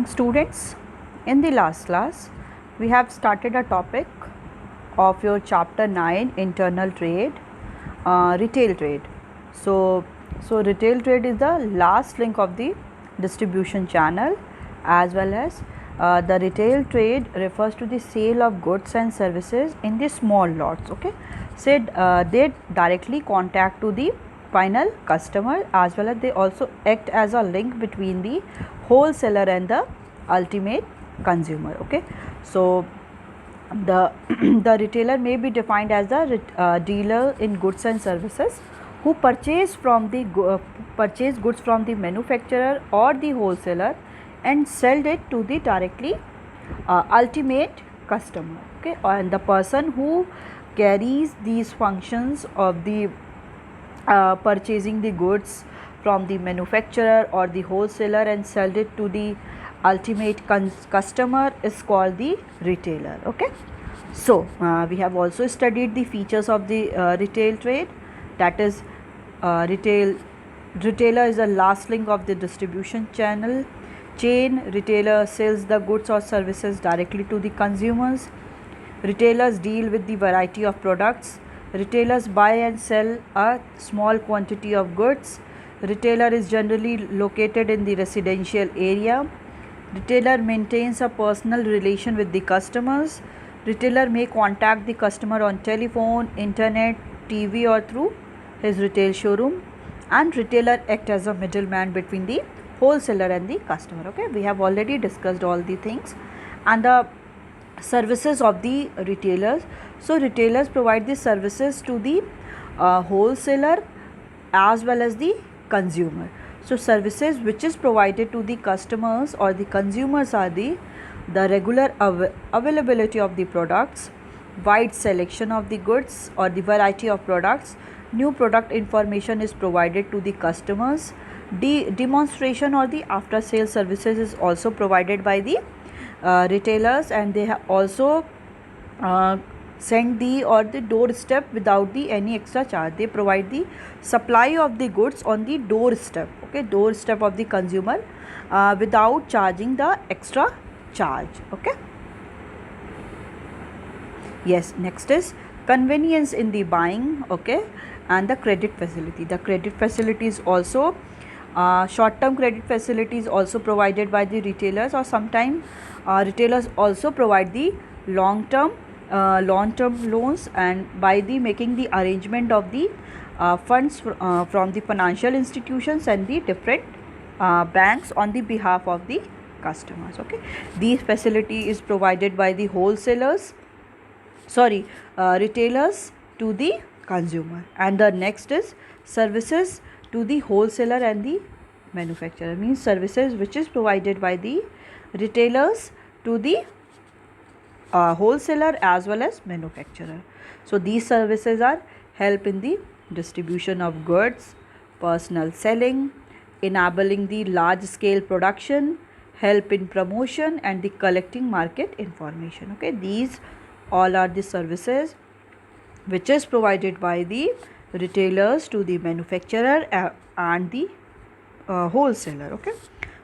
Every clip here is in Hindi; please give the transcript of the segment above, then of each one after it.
students. In the last class, we have started a topic of your chapter 9 internal trade, retail trade. So retail trade is the last link of the distribution channel, as well as the retail trade refers to the sale of goods and services in the small lots. Okay, said they directly contact to the final customer, as well as they also act as a link between the wholesaler and the ultimate consumer. Okay, so the the retailer may be defined as the dealer in goods and services who purchase goods from the manufacturer or the wholesaler and sell it to the directly ultimate customer. Okay, and the person who carries these functions of the purchasing the goods from the manufacturer or the wholesaler and sell it to the ultimate customer is called the retailer. Okay, so we have also studied the features of the retail trade, that is retailer is the last link of the distribution chain. Retailer sells the goods or services directly to the consumers. Retailers deal with the variety of products. Retailers buy and sell a small quantity of goods. Retailer is generally located in the residential area. Retailer maintains a personal relation with the customers. Retailer may contact the customer on telephone, internet, TV or through his retail showroom, and retailer act as a middleman between the wholesaler and the customer. Okay, we have already discussed all the things and the services of the retailers. So retailers provide the services to the wholesaler as well as the consumer. So services which is provided to the customers or the consumers are the regular availability of the products, wide selection of the goods or the variety of products, new product information is provided to the customers, demonstration or the after sale services is also provided by the retailers, and they have also send the doorstep without the any extra charge. They provide the supply of the goods on the doorstep. Okay, doorstep of the consumer without charging the extra charge. Okay, yes, next is convenience in the buying. Okay, and the credit facility. The credit facility is also short term credit facilities also provided by the retailers, or sometimes retailers also provide the long term loans, and by the making the arrangement of the funds from the financial institutions and the different banks on the behalf of the customers. Okay, these facility is provided by the retailers to the consumer. And the next is services to the wholesaler and the manufacturer, means services which is provided by the retailers to the wholesaler as well as manufacturer. So these services are help in the distribution of goods, personal selling, enabling the large scale production, help in promotion, and the collecting market information. Okay, these all are the services which is provided by the retailers to the manufacturer and the wholesaler. Okay,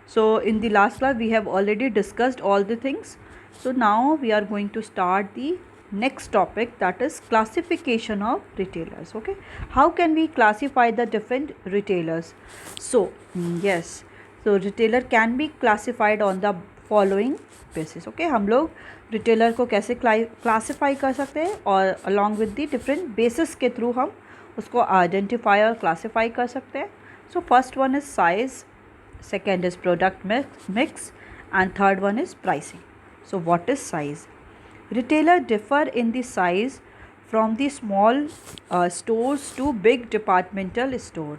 so in the last class we have already discussed all the things. So now we are going to start the next topic, that is classification of retailers. Okay, how can we classify the different retailers? So yes, so retailer can be classified on the following basis. Okay, हम लोग रिटेलर को कैसे क्लासीफाई कर सकते हैं, और along with the different basis के थ्रू हम उसको आइडेंटिफाई और क्लासीफाई कर सकते हैं. So first one is size, second is product mix, and third one is pricing. So what is size? Retailer differ in the size from the small stores to big departmental store.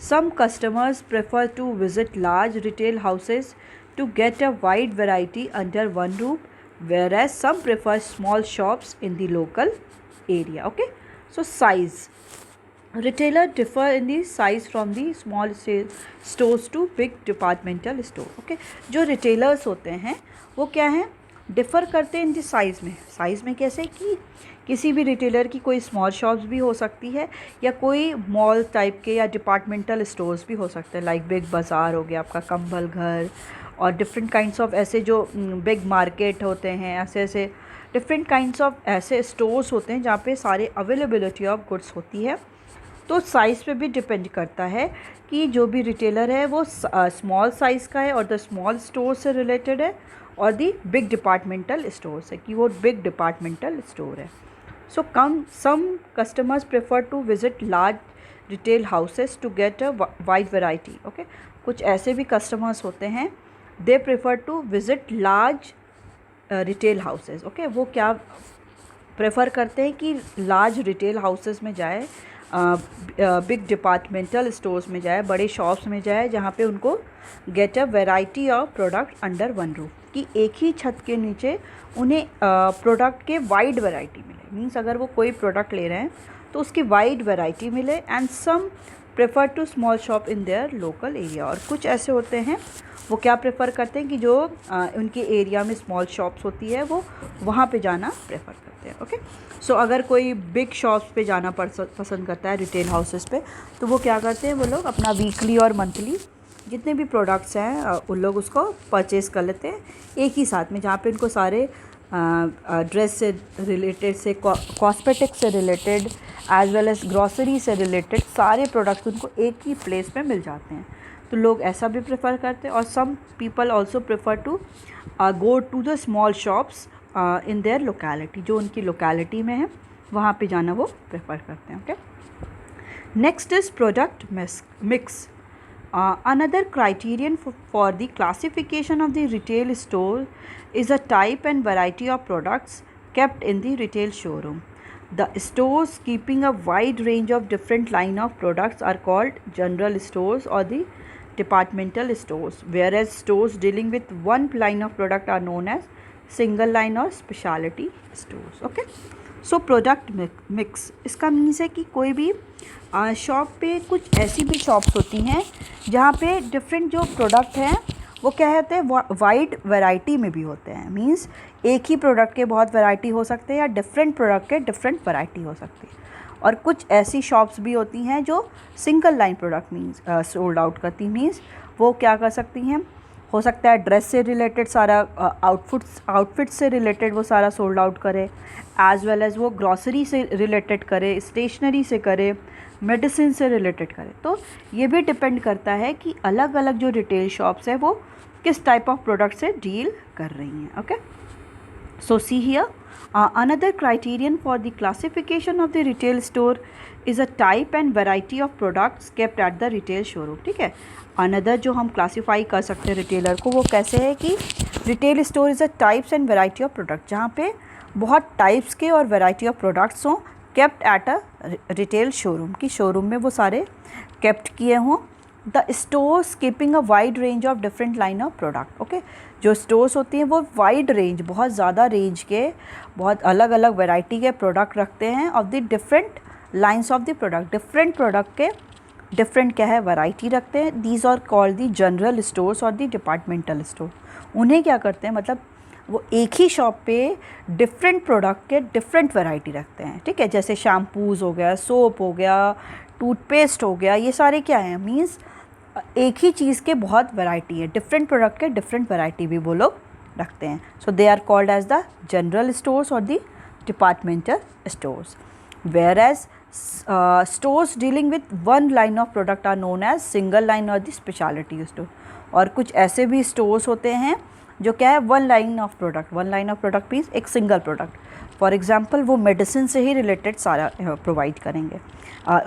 Some customers prefer to visit large retail houses to get a wide variety under one roof, whereas some prefer small shops in the local area. Okay, so size. Retailer differ in the size from the small stores to big departmental store. Okay, जो retailers होते हैं वो क्या हैं, डिफ़र करते हैं इन दी साइज़ में कैसे कि किसी भी रिटेलर की कोई स्मॉल शॉप्स भी हो सकती है या कोई मॉल टाइप के या डिपार्टमेंटल स्टोर्स भी हो सकते हैं, लाइक बिग बाज़ार हो गया आपका, कंबल घर और डिफरेंट काइंड्स ऑफ ऐसे जो बिग मार्केट होते हैं, ऐसे ऐसे डिफरेंट काइंड्स ऑफ ऐसे स्टोर्स होते हैं जहाँ पे सारे अवेलेबिलिटी ऑफ गुड्स होती है। तो साइज़ पे भी डिपेंड करता है कि जो भी रिटेलर है वो स्मॉल साइज़ का है और द स्मॉल स्टोर से रिलेटेड है, और दी बिग डिपार्टमेंटल स्टोर है कि वो बिग डिपार्टमेंटल स्टोर है। So some customers prefer to visit large retail houses to get a wide variety. Okay, कुछ ऐसे भी कस्टमर्स होते हैं, they prefer to visit large retail houses. Okay, वो क्या प्रेफर करते हैं कि लार्ज रिटेल हाउसेस में जाए, बिग डिपार्टमेंटल स्टोर्स में जाए, बड़े शॉप्स में जाए, जहाँ पे उनको get a variety of product under one roof, कि एक ही छत के नीचे उन्हें प्रोडक्ट के वाइड वैरायटी मिले। मीन्स अगर वो कोई प्रोडक्ट ले रहे हैं तो उसकी वाइड वैरायटी मिले। And some prefer to small shop in their local area, और कुछ ऐसे होते हैं वो क्या प्रेफर करते हैं कि जो उनके एरिया में स्मॉल शॉप्स होती है वो वहाँ पे जाना प्रेफर करते हैं। ओके, सो अगर कोई बिग शॉप्स पे जाना पसंद करता है, रिटेल हाउसेस पे, तो वो क्या करते हैं, वो लोग अपना वीकली और मंथली जितने भी प्रोडक्ट्स हैं उन लोग उसको परचेज़ कर लेते हैं एक ही साथ में, जहाँ पे उनको सारे ड्रेस से रिलेटेड से कॉस्मेटिक से related as well as grocery से रिलेटेड सारे प्रोडक्ट्स उनको एक ही प्लेस पे मिल जाते हैं। तो लोग ऐसा भी प्रेफर करते हैं। और some people also prefer to go to the small shops in their locality, जो उनकी लोकेलिटी में है वहाँ पे जाना वो प्रेफर करते हैं। Okay, next is product mix. Another criterion for the classification of the retail store is a type and variety of products kept in the retail showroom. The stores keeping a wide range of different line of products are called general stores or the departmental stores, whereas stores dealing with one line of product are known as single line or specialty stores. Okay, so product mix, इसका मीन्स है कि कोई भी शॉप पे कुछ ऐसी भी शॉप्स होती हैं जहाँ पे डिफरेंट जो प्रोडक्ट हैं वो क्या होते हैं, वाइड वैरायटी में भी होते हैं। मीन्स एक ही प्रोडक्ट के बहुत वैरायटी हो सकते हैं या डिफरेंट प्रोडक्ट के डिफरेंट वैरायटी हो सकती है। और कुछ ऐसी शॉप्स भी होती हैं जो single line product means sold out करती, मीन्स वो क्या कर सकती हैं, हो सकता है ड्रेस से रिलेटेड सारा, आउटफिट से रिलेटेड वो सारा सोल्ड आउट करे, एज वेल एज़ वो ग्रॉसरी से रिलेटेड करे, स्टेशनरी से करे, मेडिसिन से रिलेटेड करे। तो ये भी डिपेंड करता है कि अलग अलग जो रिटेल शॉप्स है वो किस टाइप ऑफ प्रोडक्ट से डील कर रही हैं। Okay, so see here another criterion for the classification of the retail store is a type and variety of products kept at the retail showroom. ठीक है, अनदर जो हम क्लासीफाई कर सकते हैं रिटेलर को वो कैसे है कि retail store is a types and variety of product, जहाँ पे बहुत टाइप्स के और वैरायटी ऑफ प्रोडक्ट्स हों kept at a retail showroom, की शोरूम में वो सारे केप्ट किए हों। The stores keeping a wide range of different line of product. Okay, जो स्टोर्स होती हैं वो वाइड रेंज, बहुत ज़्यादा रेंज के, बहुत अलग अलग वैरायटी के प्रोडक्ट रखते हैं of the different lines of the product, different product के डिफरेंट क्या है वैरायटी रखते हैं। These are called the general stores और दी डिपार्टमेंटल स्टोर। उन्हें क्या करते हैं, मतलब वो एक ही शॉप पे डिफरेंट प्रोडक्ट के डिफरेंट वैरायटी रखते हैं। ठीक है, जैसे शैम्पूज़ हो गया, सोप हो गया, टूथपेस्ट हो गया, ये सारे क्या हैं, मीन्स एक ही चीज़ के बहुत वैरायटी है, डिफरेंट प्रोडक्ट के डिफरेंट वैरायटी भी वो लोग रखते हैं। So they are called as the general stores और the departmental stores, whereas stores dealing with one line of product are known as single line और द स्पेशलिटी स्टोर। और कुछ ऐसे भी स्टोर्स होते हैं जो क्या है, one line of product means एक सिंगल प्रोडक्ट। फॉर एग्जांपल वो मेडिसिन से ही रिलेटेड सारा प्रोवाइड करेंगे,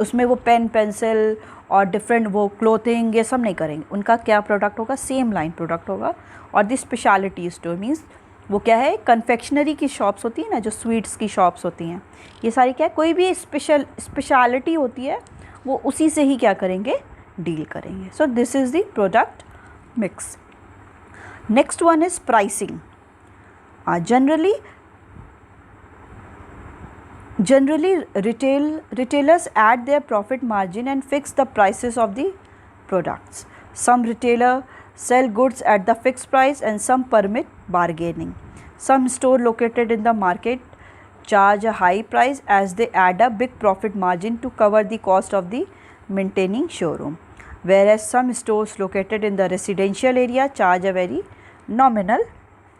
उसमें वो पेन पेंसिल और डिफरेंट वो क्लोथिंग ये सब नहीं करेंगे, उनका क्या प्रोडक्ट होगा, सेम लाइन प्रोडक्ट होगा। और द स्पेशलिटी स्टोर मीन्स वो क्या है, कन्फेक्शनरी की शॉप्स होती है ना, जो स्वीट्स की शॉप्स होती हैं, ये सारी क्या है, कोई भी स्पेशलिटी होती है वो उसी से ही क्या करेंगे, डील करेंगे। So this is the product mix. Next one is pricing. Generally, retailers add their profit margin and fix the prices of the products. Some retailers sell goods at the fixed price and some permit bargaining. Some stores located in the market charge a high price as they add a big profit margin to cover the cost of the maintaining showroom. whereas some stores located in the residential area charge a very nominal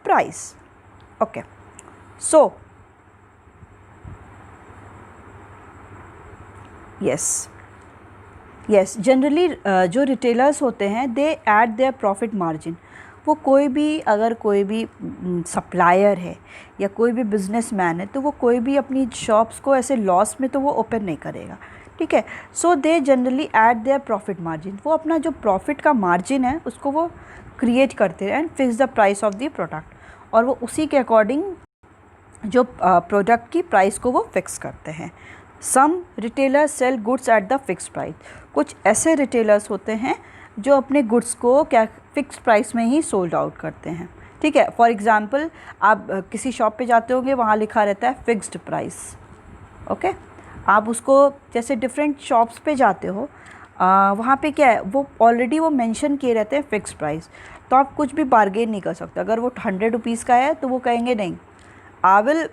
price. Okay, so yes generally जो रिटेलर्स होते हैं they add their profit margin. वो कोई भी अगर कोई भी सप्लायर है या कोई भी बिजनेसमैन है तो वो कोई भी अपनी शॉप्स को ऐसे लॉस में तो वो ओपन नहीं करेगा. ठीक है. So they generally add their profit margin. वो अपना जो प्रॉफिट का मार्जिन है उसको वो क्रिएट करते हैं and fix the price of the product, और वो उसी के अकॉर्डिंग जो प्रोडक्ट की प्राइस को वो फिक्स करते हैं. Some retailers sell goods at the fix price. कुछ ऐसे रिटेलर्स होते हैं जो अपने गुड्स को क्या फिक्स प्राइस में ही सोल्ड आउट करते हैं. ठीक है. फॉर एग्ज़ाम्पल आप किसी शॉप पे जाते होंगे, वहाँ लिखा रहता है फिक्स्ड प्राइस. ओके. आप उसको जैसे डिफरेंट शॉप्स पे जाते हो, वहाँ पे क्या है, वो ऑलरेडी वो मेंशन किए रहते हैं फिक्स प्राइस, तो आप कुछ भी बार्गेन नहीं कर सकते. अगर वो 100 रुपीज़ का है तो वो कहेंगे नहीं, I will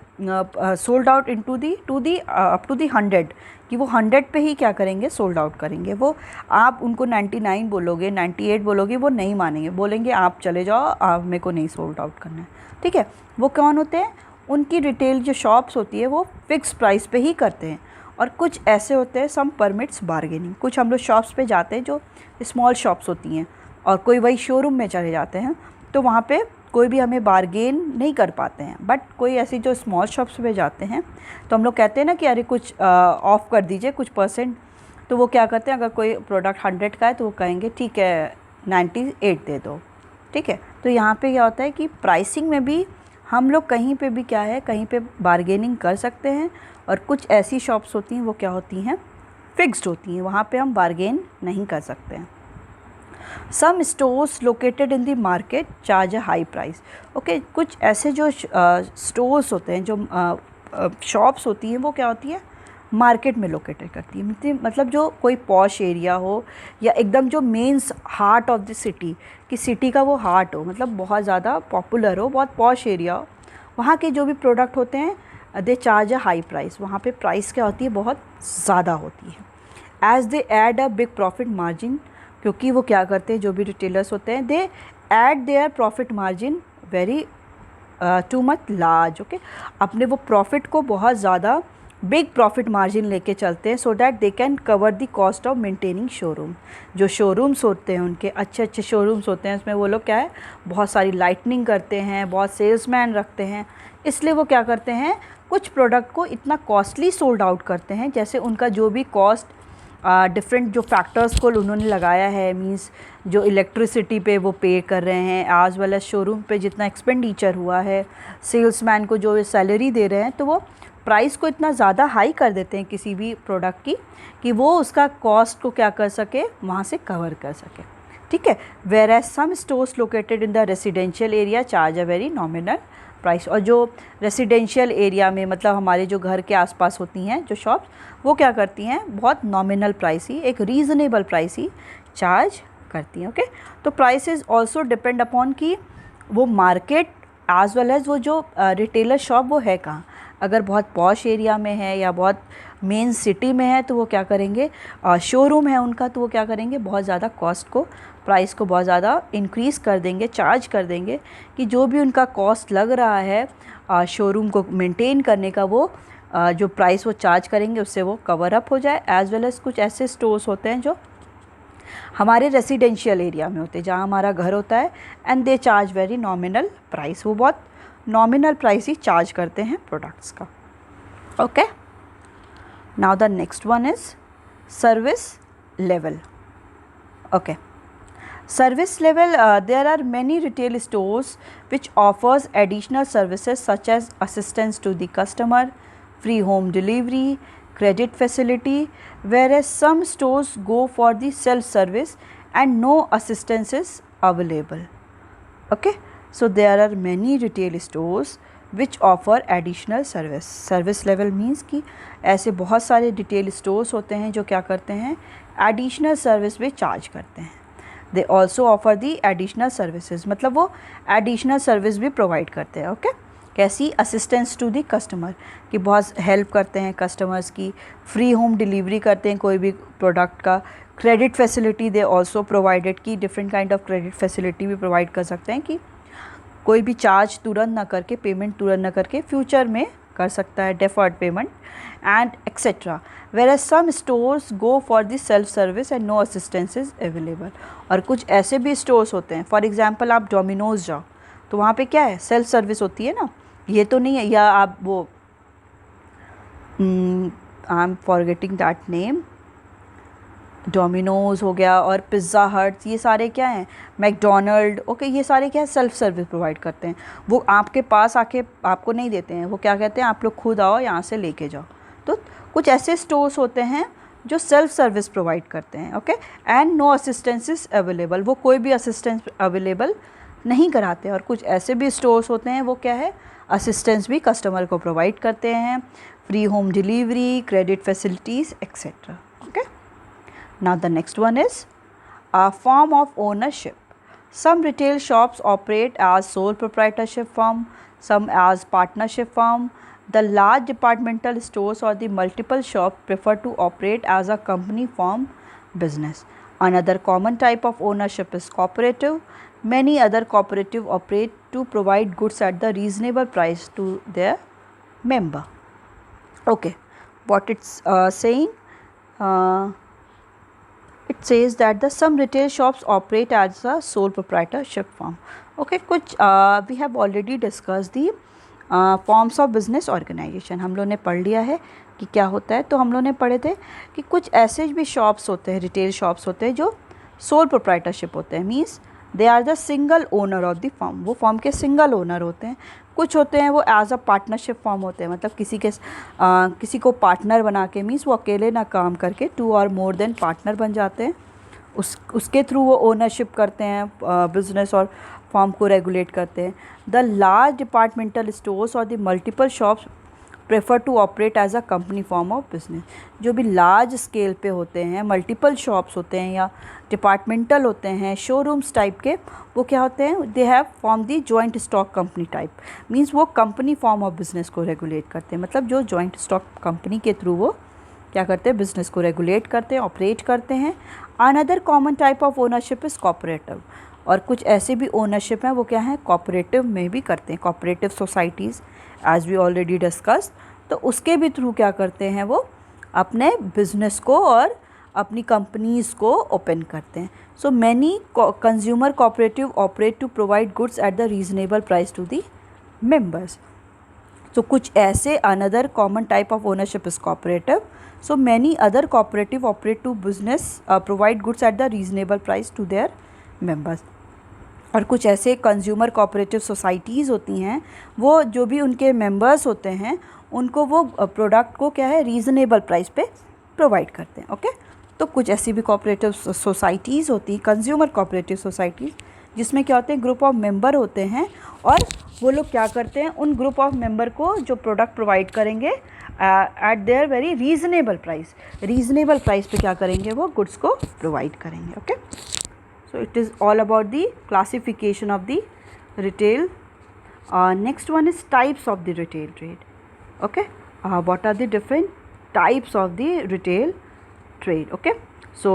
sold out in to the up to the 100, कि वो 100 पे ही क्या करेंगे, सोल्ड आउट करेंगे. वो आप उनको 99 बोलोगे, 98 बोलोगे, वो नहीं मानेंगे, बोलेंगे आप चले जाओ, मेरे को नहीं सोल्ड आउट करना है. ठीक है. वो कौन होते हैं? उनकी रिटेल जो शॉप्स होती है वो फिक्स प्राइस पे ही करते हैं. और कुछ ऐसे होते हैं सम परमिट्स बार्गेनिंग. कुछ हम लोग शॉप्स पे जाते हैं जो स्मॉल शॉप्स होती हैं, और कोई वही शोरूम में चले जाते हैं, तो वहाँ पे कोई भी हमें बार्गेन नहीं कर पाते हैं. बट कोई ऐसी जो स्मॉल शॉप्स पे जाते हैं तो हम लोग कहते हैं ना कि अरे कुछ ऑफ़ कर दीजिए कुछ %. तो वो क्या करते हैं, अगर कोई प्रोडक्ट 100 का है तो वो कहेंगे ठीक है 98 दे दो. ठीक है. तो यहाँ पे क्या होता है कि प्राइसिंग में भी हम लोग कहीं पे भी क्या है, कहीं पे बार्गेनिंग कर सकते हैं. और कुछ ऐसी शॉप्स होती हैं वो क्या होती हैं, फिक्स्ड होती हैं, वहाँ पे हम बार्गेन नहीं कर सकते हैं. Some stores located in the market charge a high price. Okay. कुछ ऐसे जो स्टोर्स होते हैं, जो शॉप्स होती हैं, वो क्या होती है, मार्केट में लोकेटेड करती है. मतलब जो कोई पॉश एरिया हो या एकदम जो main heart of the city, कि सिटी का वो हार्ट हो, मतलब बहुत ज़्यादा पॉपुलर हो, बहुत पॉश एरिया हो, वहाँ के जो भी प्रोडक्ट होते हैं they charge a high price. वहाँ पे प्राइस क्या होती है, बहुत ज़्यादा होती है. As they add a big profit margin. क्योंकि वो क्या करते हैं, जो भी रिटेलर्स होते हैं, they add their profit margin very too much large. Okay. अपने वो प्रॉफिट को बहुत ज़्यादा बिग प्रॉफिट मार्जिन लेके चलते हैं, सो that they can cover the cost of maintaining showroom. जो शोरूम्स होते हैं उनके अच्छे अच्छे शोरूम्स होते हैं, उसमें वो लोग क्या है, बहुत सारी लाइटनिंग करते हैं, बहुत सेल्समैन रखते हैं. इसलिए वो क्या करते हैं, कुछ प्रोडक्ट को इतना कॉस्टली सोल्ड आउट करते हैं, जैसे उनका जो भी कॉस्ट डिफरेंट जो फैक्टर्स को उन्होंने लगाया है, मींस जो इलेक्ट्रिसिटी पे वो पे कर रहे हैं, आज वाला शोरूम पे जितना एक्सपेंडिचर हुआ है, सेल्समैन को जो सैलरी दे रहे हैं, तो वो प्राइस को इतना ज़्यादा हाई कर देते हैं किसी भी प्रोडक्ट की, कि वो उसका कॉस्ट को क्या कर सके, वहाँ से कवर कर सके. ठीक है. Where as some stores located in the residential area charge a very nominal price. और जो रेसिडेंशियल एरिया में, मतलब हमारे जो घर के आसपास होती हैं जो शॉप्स, वो क्या करती हैं, बहुत नॉमिनल प्राइस ही, एक रीज़नेबल प्राइस ही चार्ज करती हैं. ओके. तो price is also depend upon कि वो मार्केट एज वेल एज़ वो जो रिटेलर शॉप वो है कहाँ. अगर बहुत पॉश एरिया में है या बहुत मेन सिटी में है तो वो क्या करेंगे, शोरूम है उनका, तो वो क्या करेंगे, बहुत ज़्यादा कॉस्ट को, प्राइस को बहुत ज़्यादा इंक्रीज़ कर देंगे, चार्ज कर देंगे, कि जो भी उनका कॉस्ट लग रहा है शोरूम को मेंटेन करने का, वो जो प्राइस वो चार्ज करेंगे उससे वो कवर अप हो जाए. एज़ वेल एज़ कुछ ऐसे स्टोर्स होते हैं जो हमारे रेसिडेंशियल एरिया में होते हैं, जहाँ हमारा घर होता है, and they charge very nominal price. वो बहुत नॉमिनल प्राइस ही चार्ज करते हैं प्रोडक्ट्स का. Okay. Now the next one is service level. Okay. Service level, there are many retail stores which offers additional services such as assistance to the customer, free home delivery, credit facility, whereas some stores go for the self-service and no assistance is available. Okay. So there are many retail stores which offer additional service. Service level means कि ऐसे बहुत सारे retail stores होते हैं जो क्या करते हैं, additional service भी charge करते हैं. They also offer the additional services, मतलब वो एडिशनल सर्विस भी प्रोवाइड करते हैं. ओके. कैसी, असिस्टेंस टू दी कस्टमर, कि बहुत हेल्प करते हैं कस्टमर्स की, फ्री होम डिलीवरी करते हैं कोई भी प्रोडक्ट का, credit facility they also provided, की different kind of credit facility भी प्रोवाइड कर सकते हैं कि कोई भी चार्ज तुरंत ना करके, पेमेंट तुरंत ना करके फ्यूचर में कर सकता है, deferred payment and etcetera. Whereas some stores go for the self service and no assistance is available। और कुछ ऐसे भी स्टोर्स होते हैं, फॉर एग्जांपल आप डोमिनोज जाओ तो वहाँ पे क्या है, सेल्फ सर्विस होती है ना, ये तो नहीं है, या आप वो I am forgetting that name, Domino's हो गया और पिज़्ज़ा हट, ये सारे क्या हैं, मैकडोनल्ड, ओके, ये सारे क्या है, सेल्फ सर्विस प्रोवाइड करते हैं। वो आपके पास आके आपको नहीं देते हैं, वो क्या कहते हैं, आप लोग खुद आओ यहाँ से लेके जाओ। तो कुछ ऐसे स्टोर्स होते हैं जो सेल्फ सर्विस प्रोवाइड करते हैं, okay, and no assistance is available, वो कोई भी असिस्टेंस अवेलेबल नहीं कराते। और कुछ ऐसे भी स्टोर्स होते हैं वो क्या है, असिस्टेंस भी कस्टमर को प्रोवाइड करते हैं, free home delivery, credit facilities etcetera, okay. Now the next one is a form of ownership. Some retail shops operate as sole proprietorship firm, some as partnership firm. The large departmental stores or the multiple shops prefer to operate as a company form business. Another common type of ownership is cooperative. Many other cooperative operate to provide goods at the reasonable price to their member. Okay, what it's saying? It says that the some retail shops operate as a sole proprietorship firm. Okay, कुछ we have already discussed the forms of business organization, हम लोग ने पढ़ लिया है कि क्या होता है। तो हम लोग ने पढ़े थे कि कुछ ऐसे भी शॉप्स होते हैं, रिटेल शॉप्स होते हैं जो सोल प्रोप्राइटरशिप होते हैं, means they are the single owner of the firm, वो फर्म के सिंगल ओनर होते हैं। कुछ होते हैं वो एज अ पार्टनरशिप फॉर्म होते हैं, मतलब किसी को पार्टनर बना के, मीन्स वो अकेले ना काम करके 2 और मोर देन पार्टनर बन जाते हैं, उसके थ्रू वो ओनरशिप करते हैं, बिजनेस और फॉर्म को रेगुलेट करते हैं। द लार्ज डिपार्टमेंटल स्टोर्स और the multiple shops prefer to operate as a company form of business. जो भी लार्ज स्केल पे होते हैं, मल्टीपल शॉप्स होते हैं या डिपार्टमेंटल होते हैं, शोरूम्स टाइप के, वो क्या होते हैं, they have form the joint stock company type, means वो कंपनी फॉर्म ऑफ बिजनेस को रेगुलेट करते हैं। मतलब जो जॉइंट स्टॉक कंपनी के थ्रू वो क्या करते हैं, बिजनेस को रेगुलेट करते हैं, ऑपरेट करते हैं। Another common type of ownership is cooperative. और कुछ ऐसे भी ओनरशिप हैं वो क्या है, कॉपरेटिव में भी करते हैं, cooperative societies as we already discuss. तो उसके भी थ्रू क्या करते हैं, वो अपने बिजनेस को और अपनी कंपनीज़ को ओपन करते हैं। So many consumer cooperative operate to provide goods at the reasonable price to the members. तो कुछ ऐसे another common type of ownership is cooperative. So many other cooperative operate to business provide goods at the reasonable price to their members. और कुछ ऐसे कंज्यूमर कोऑपरेटिव सोसाइटीज़ होती हैं, वो जो भी उनके मेंबर्स होते हैं उनको वो प्रोडक्ट को क्या है, रीज़नेबल प्राइस पे प्रोवाइड करते हैं, ओके। तो कुछ ऐसी भी कोऑपरेटिव सोसाइटीज़ होती हैं, कंज्यूमर कोऑपरेटिव सोसाइटीज़, जिसमें क्या होते हैं, ग्रुप ऑफ मेंबर होते हैं और वो लोग क्या करते हैं, उन ग्रुप ऑफ मेंबर को जो प्रोडक्ट प्रोवाइड करेंगे eight there very reasonable price पे क्या करेंगे, वो गुड्स को प्रोवाइड करेंगे, okay. So it is all about the classification of the retail. Next one is types of the retail trade. Okay, what are the different types of the retail trade? Okay, so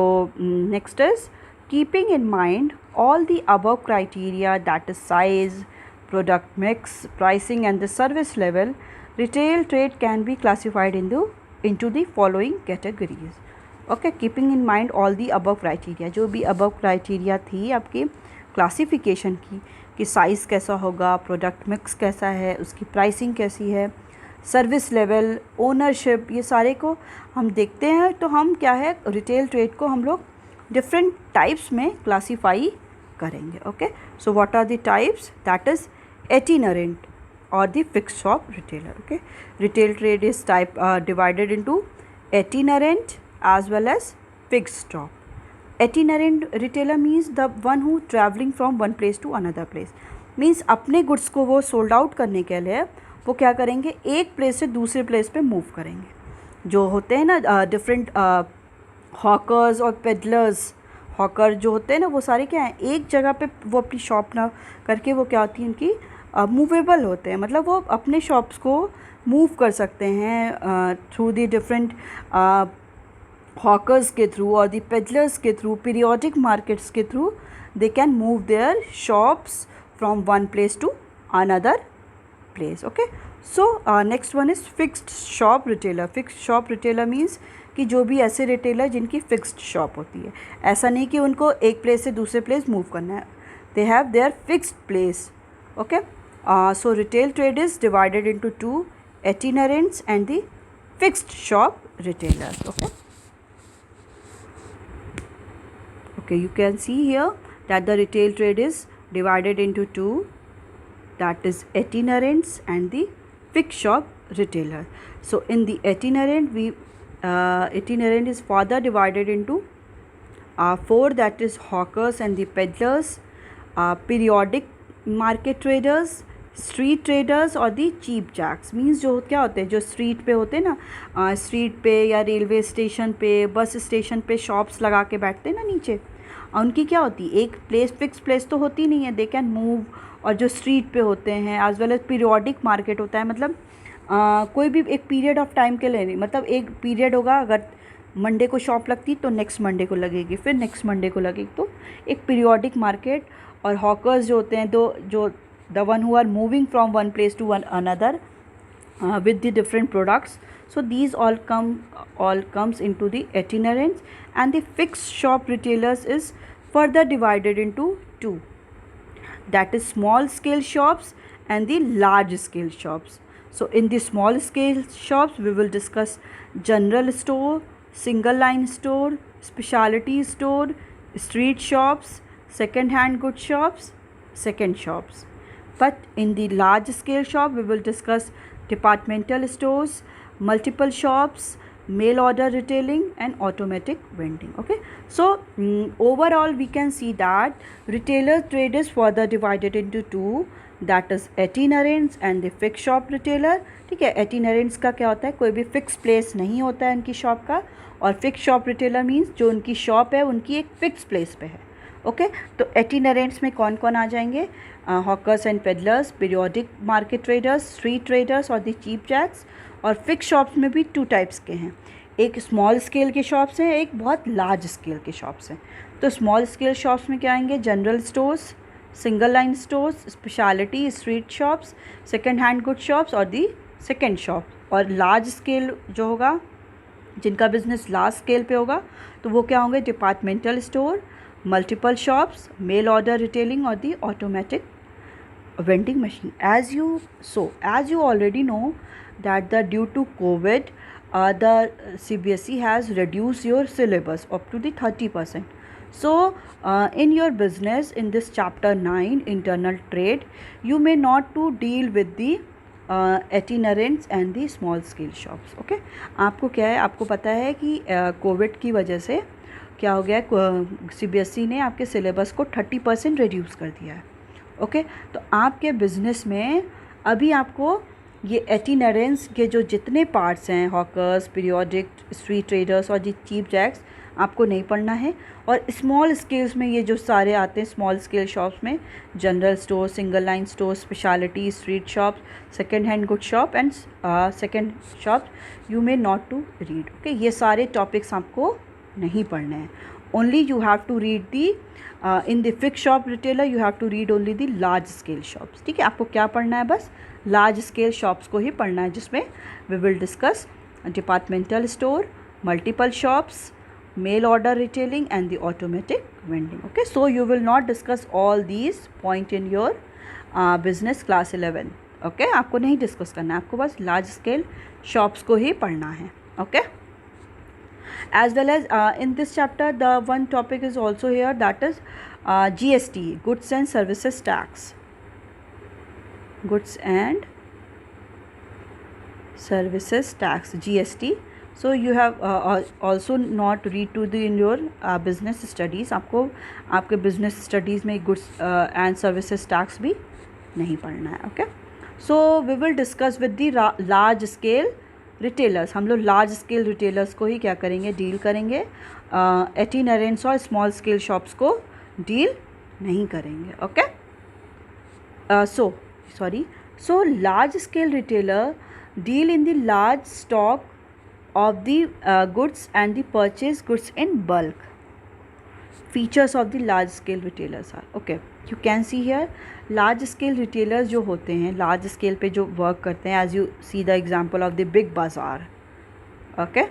next is keeping in mind all the above criteria, that is size, product mix, pricing and the service level. Retail trade can be classified into the following categories. Okay, keeping in mind all the above criteria, जो भी अबव क्राइटेरिया थी आपकी क्लासिफिकेशन की, कि साइज़ कैसा होगा, प्रोडक्ट मिक्स कैसा है, उसकी प्राइसिंग कैसी है, सर्विस लेवल, ओनरशिप, ये सारे को हम देखते हैं। तो हम क्या है, रिटेल ट्रेड को हम लोग डिफरेंट टाइप्स में क्लासीफाई करेंगे, okay. So what are the types, that is itinerant और the fixed shop retailer, okay. Retail trade is type divided into itinerant as well as fixed stop. Itinerant retailer means the one who traveling from one place to another place. Means अपने गुड्स को वो सोल्ड आउट करने के लिए वो क्या करेंगे, एक प्लेस से दूसरे प्लेस पे मूव करेंगे। जो होते हैं ना डिफरेंट हॉकर्स और पेडलर्स, हॉकर जो होते हैं ना, वो सारे क्या हैं, एक जगह पे वो अपनी शॉप ना करके वो क्या होती है, उनकी मूवेबल होते हैं, मतलब वो अपने शॉप्स को मूव कर सकते हैं थ्रू दी डिफरेंट hawkers के through or the peddlers के through, periodic markets के through, they can move their shops from one place to another place. Okay, so next one is fixed shop retailer. Fixed shop retailer means कि जो भी ऐसे रिटेलर जिनकी फिक्स्ड शॉप होती है, ऐसा नहीं कि उनको एक प्लेस से दूसरे प्लेस मूव करना है, they have their fixed place. Okay, so retail trade is divided into two, itinerants and the fixed shop retailers. Okay, you can see here that the retail trade is divided into two, that is itinerants and the fixed shop retailer. So in the itinerant, itinerant is further divided into four, that is hawkers and the peddlers, periodic market traders, street traders और दी चीप जैक्स. मीन्स जो क्या होते हैं, जो स्ट्रीट पे होते हैं ना, स्ट्रीट पे या रेलवे स्टेशन पे, बस स्टेशन पे शॉप्स लगा के बैठते हैं ना नीचे, उनकी क्या होती है, एक प्लेस फिक्स प्लेस तो होती नहीं है, दे कैन मूव. और जो स्ट्रीट पे होते हैं as well as periodic market होता है, मतलब कोई भी एक पीरियड ऑफ टाइम के लिए नहीं, मतलब एक पीरियड होगा, अगर मंडे को शॉप लगती तो नेक्स्ट मंडे को लगेगी, फिर नेक्स्ट मंडे को लगेगी, तो एक पीरियोडिक मार्केट. और हॉकर्स जो होते हैं, जो the one who are moving from one place to another with the different products. So these all comes into the itinerants. And the fixed shop retailers is further divided into two, that is small scale shops and the large scale shops. So in the small scale shops we will discuss general store, single line store, specialty store, street shops, second hand good shops, second shops. But in the large scale shop we will discuss departmental stores, multiple shops, mail order retailing and automatic vending. Okay, so overall we can see that retailer trade is further divided into two, that is itinerants and the fixed shop retailer. ठीक है, itinerants का क्या होता है, कोई भी फिक्स प्लेस नहीं होता है उनकी शॉप का, और फिक्स शॉप रिटेलर मीन्स जो उनकी शॉप है उनकी एक फिक्स प्लेस पे है. ओके, तो itinerants में कौन कौन आ जाएंगे, hawkers and peddlers, periodic market traders, street traders और दी चीप जैक्स. और फिक्स शॉप्स में भी टू टाइप्स के हैं, एक स्मॉल स्केल के शॉप्स हैं, एक बहुत लार्ज स्केल के शॉप्स हैं. तो स्मॉल स्केल शॉप्स में क्या आएंगे, general stores, single line stores, speciality street shops, second hand good shops और दी सेकेंड शॉप. और लार्ज स्केल जो होगा, जिनका बिजनेस लार्ज स्केल पे होगा, तो वो क्या होंगे, departmental store, multiple shops, mail order retailing or the automatic vending machine. As you already know that due to COVID, the CBSE has reduced your syllabus up to the 30%. So in your business, in this chapter 9 internal trade, you may not to deal with the itinerants and the small scale shops. Okay, आपको क्या है, आपको पता है कि कोविड की वजह से क्या हो गया, CBSE ने आपके सिलेबस को 30% रिड्यूस कर दिया है. ओके, तो आपके बिज़नेस में अभी आपको ये itinerants के जो जितने पार्ट्स हैं, हॉकर्स, पीरियोडिक, स्ट्रीट ट्रेडर्स और जी चीप जैक्स, आपको नहीं पढ़ना है. और स्मॉल स्केल्स में ये जो सारे आते हैं स्मॉल स्केल शॉप्स में, general store, single line store, speciality, street shop, second hand good shop and second shop, you may not to read. Okay, ये सारे टॉपिक्स आपको नहीं पढ़ने हैं. Only you have to read the in the fix shop retailer, you have to read only the large scale shops. ठीक है, आपको क्या पढ़ना है, बस लार्ज स्केल शॉप्स को ही पढ़ना है, जिसमें we will discuss departmental store, multiple shops, mail order retailing and the automatic vending. Okay, so you will not discuss all these point in your business class 11. Okay, आपको नहीं डिस्कस करना है, आपको बस लार्ज स्केल शॉप्स को ही पढ़ना है. Okay, as well as in this chapter the one topic is also here, that is GST, goods and services tax, goods and services tax, GST. So you have also not read to the in your business studies, आपको आपके business studies में goods and services tax भी नहीं पढ़ना है. Okay, so we will discuss with the large scale retailers. हम लोग लार्ज स्केल रिटेलर्स को ही क्या करेंगे, डील करेंगे. itinerants और स्मॉल स्केल शॉप्स को डील नहीं करेंगे. Okay, so large scale retailer deal in the large stock of the goods and the purchase goods in bulk. Features of the large scale retailers are, okay, you can see here large scale retailers जो होते हैं large scale पे जो work करते हैं, as you see the example of the big bazaar, okay.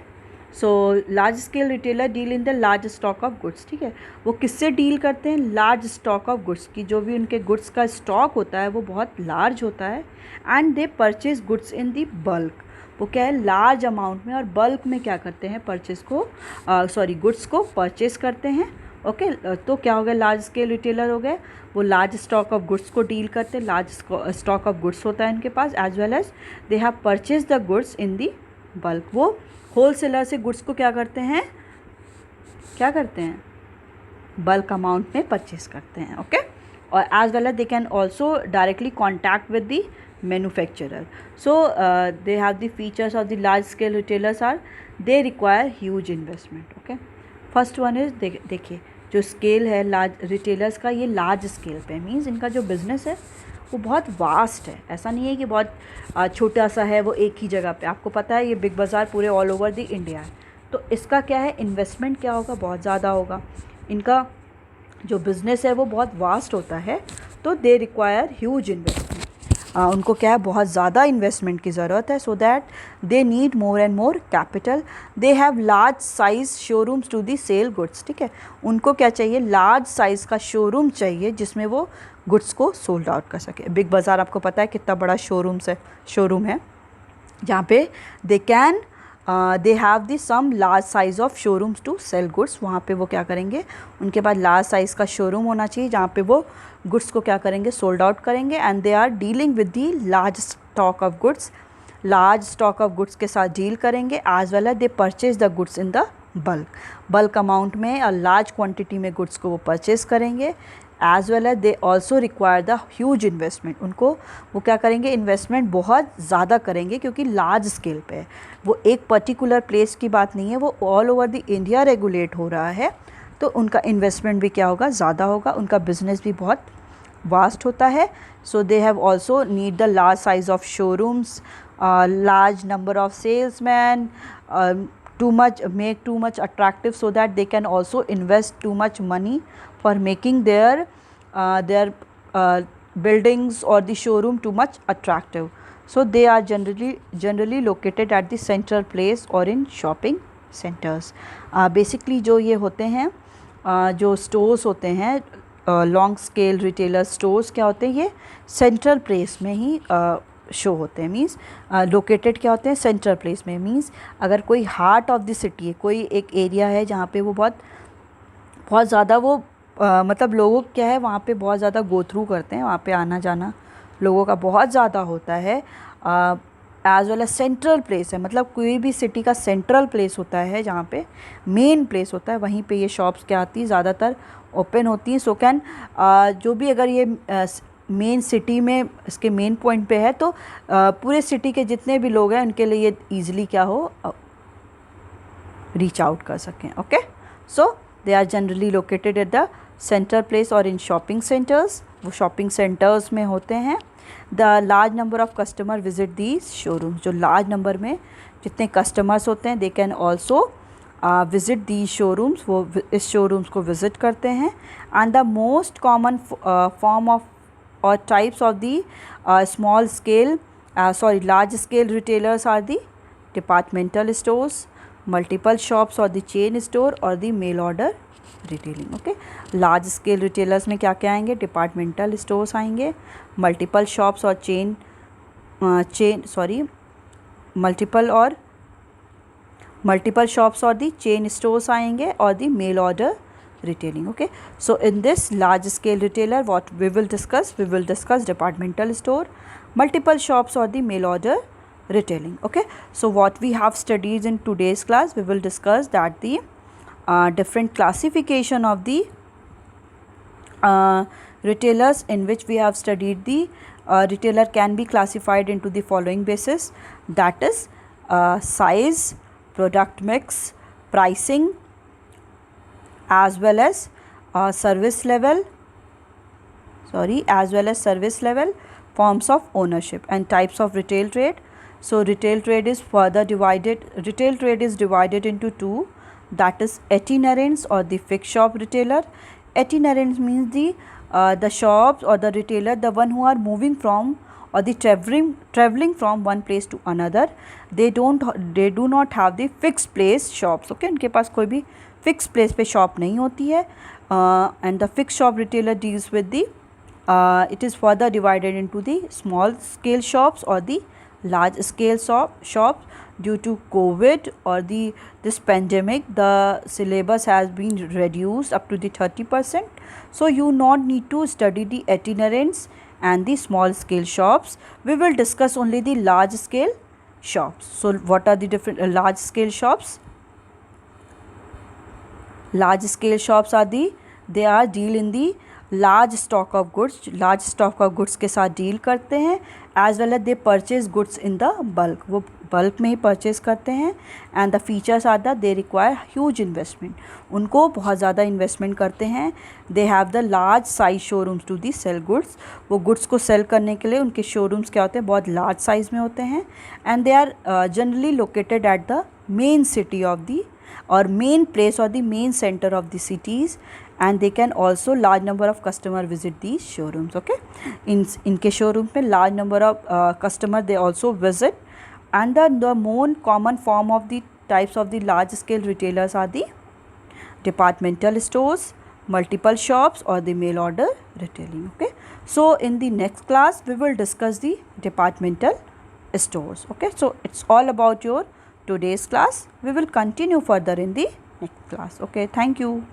So large scale retailer deal in the large stock of goods, ठीक है, वो किससे डील करते हैं, लार्ज स्टॉक ऑफ गुड्स की, जो भी उनके गुड्स का स्टॉक होता है वो बहुत लार्ज होता है, and they purchase goods in the bulk, वो क्या है लार्ज अमाउंट में और बल्क में क्या करते हैं परचेज को गुड्स को परचेज करते हैं, ओके तो क्या हो गया लार्ज स्केल रिटेलर हो गए, वो लार्ज स्टॉक ऑफ गुड्स को डील करते हैं, लार्ज स्टॉक ऑफ गुड्स होता है उनके पास, as well as they have purchase the goods in the bulk, वो होल सेलर से गुड्स को क्या करते हैं बल्क अमाउंट में परचेज करते हैं, ओके, और as well as they can also directly contact with the manufacturer. So they have the features of the large scale retailers are they require huge investment, okay. First one is देखिए जो स्केल है लार्ज रिटेलर्स का, ये लार्ज स्केल पे मीन्स इनका जो बिज़नेस है वो बहुत वास्ट है, ऐसा नहीं है कि बहुत छोटा सा है वो एक ही जगह पे. आपको पता है ये बिग बाज़ार पूरे ऑल ओवर द इंडिया है, तो इसका क्या है इन्वेस्टमेंट क्या होगा, बहुत ज़्यादा होगा. इनका जो बिज़नेस है वो बहुत वास्ट होता है, तो दे रिक्वायर ह्यूज इन्वेस्टमेंट. उनको क्या है बहुत ज़्यादा इन्वेस्टमेंट की ज़रूरत है, so that they need more and more capital. They have large size showrooms to the sell goods, ठीक है, उनको क्या चाहिए लार्ज साइज़ का शोरूम चाहिए जिसमें वो गुड्स को सोल्ड आउट कर सके. बिग बाज़ार आपको पता है कितना बड़ा शोरूम है जहाँ पे they have the some large size of showrooms to sell goods. वहाँ पे वो क्या करेंगे उनके पास लार्ज साइज़ का शोरूम होना चाहिए जहाँ पे वो गुड्स को क्या करेंगे सोल्ड आउट करेंगे, and they are dealing with the large stock of goods, large stock of goods के साथ डील करेंगे, as well as they purchase the goods in the bulk amount में और लार्ज क्वांटिटी में गुड्स को वो परचेज करेंगे, as well as they also require the huge investment. उनको वो क्या करेंगे इन्वेस्टमेंट बहुत ज़्यादा करेंगे क्योंकि लार्ज स्केल पे है, वो एक पर्टिकुलर प्लेस की बात नहीं है, वो all over the India regulate हो रहा है, तो उनका इन्वेस्टमेंट भी क्या होगा ज़्यादा होगा, उनका बिजनेस भी बहुत वास्ट होता है. So they have also need the large size of showrooms, large number of salesmen, make too much attractive so that they can also invest too much money for making their buildings or the showroom too much attractive. So they are generally located at the central place or in shopping centers. Basically जो ये होते हैं जो stores होते हैं लॉन्ग स्केल रिटेलर स्टोर्स क्या होते हैं, ये सेंट्रल प्लेस में ही शो होते हैं. मींस लोकेटेड क्या होते हैं सेंट्रल प्लेस में. मींस अगर कोई हार्ट ऑफ द सिटी है, कोई एक एरिया है जहाँ पे वो बहुत ज़्यादा वो मतलब लोगों क्या है वहाँ पे बहुत ज़्यादा गो थ्रू करते हैं, वहाँ पे आना जाना लोगों का बहुत ज़्यादा होता है. As well as central place है, मतलब कोई भी सिटी का सेंट्रल प्लेस होता है जहाँ पे मेन प्लेस होता है, वहीं पे ये शॉप्स क्या आती है ज़्यादातर ओपन होती हैं. सो कैन जो भी अगर ये मेन सिटी में इसके मेन पॉइंट पे है तो पूरे सिटी के जितने भी लोग हैं उनके लिए ये ईज़िली क्या हो रीच आउट कर सकें. ओके, so they are generally located at the central place और इन शॉपिंग सेंटर्स. वो शॉपिंग सेंटर्स में होते हैं. The large number of customer visit the showroom. जो लार्ज नंबर में जितने कस्टमर्स होते हैं they can also visit the showrooms, वो इस शोरूम्स को विज़िट करते हैं. And the most common form of और types of the large scale retailers are the departmental stores, multiple shops or the chain store और the mail order retailing. ओके, लार्ज स्केल रिटेलर्स में क्या क्या आएंगे, डिपार्टमेंटल स्टोर्स आएंगे, मल्टीपल शॉप्स और मल्टीपल शॉप्स और दी चेन स्टोर्स आएंगे और the mail order retailing. Okay, so in this large scale retailer what we will discuss departmental store, multiple shops or the mail order retailing. Okay, so what we have studied in today's class, we will discuss that the different classification of the retailers, in which we have studied the retailer can be classified into the following basis, that is size, product mix, pricing, as well as service level, forms of ownership and types of retail trade. So retail trade is divided into two, that is itinerants or the fixed shop retailer. Itinerants means the shops or the retailer, the one who are moving from or the traveling from one place to another. They do not have the fixed place shops. Okay, उनके पास कोई भी fixed place पे shop नहीं होती है. And the fixed shop retailer deals with it is further divided into the small scale shops or the large scale shops. Due to COVID or this pandemic, the syllabus has been reduced up to the 30%. So you not need to study the itinerants and the small scale shops. We will discuss only the large scale shops. So what are the different large scale shops? Large scale shops are they are deal in the large stock of goods. Large stock of goods के साथ deal करते हैं. As well as they purchase goods in the bulk. वो bulk में ही purchase करते हैं. And the features are that they require huge investment. उनको बहुत ज़्यादा investment करते हैं. They have the large size showrooms to the sell goods. वो goods को sell करने के लिए उनके showrooms क्या होते हैं, बहुत large size में होते हैं. And they are generally located at the main city of the or main place or the main center of the cities. And they can also large number of customer visit these showrooms. Okay, इनके showroom पे large number of customer they also visit. And the more common form of the types of the large scale retailers are the departmental stores, multiple shops, or the mail order retailing. Okay, so in the next class we will discuss the departmental stores. Okay, so it's all about your today's class. We will continue further in the next class. Okay, thank you.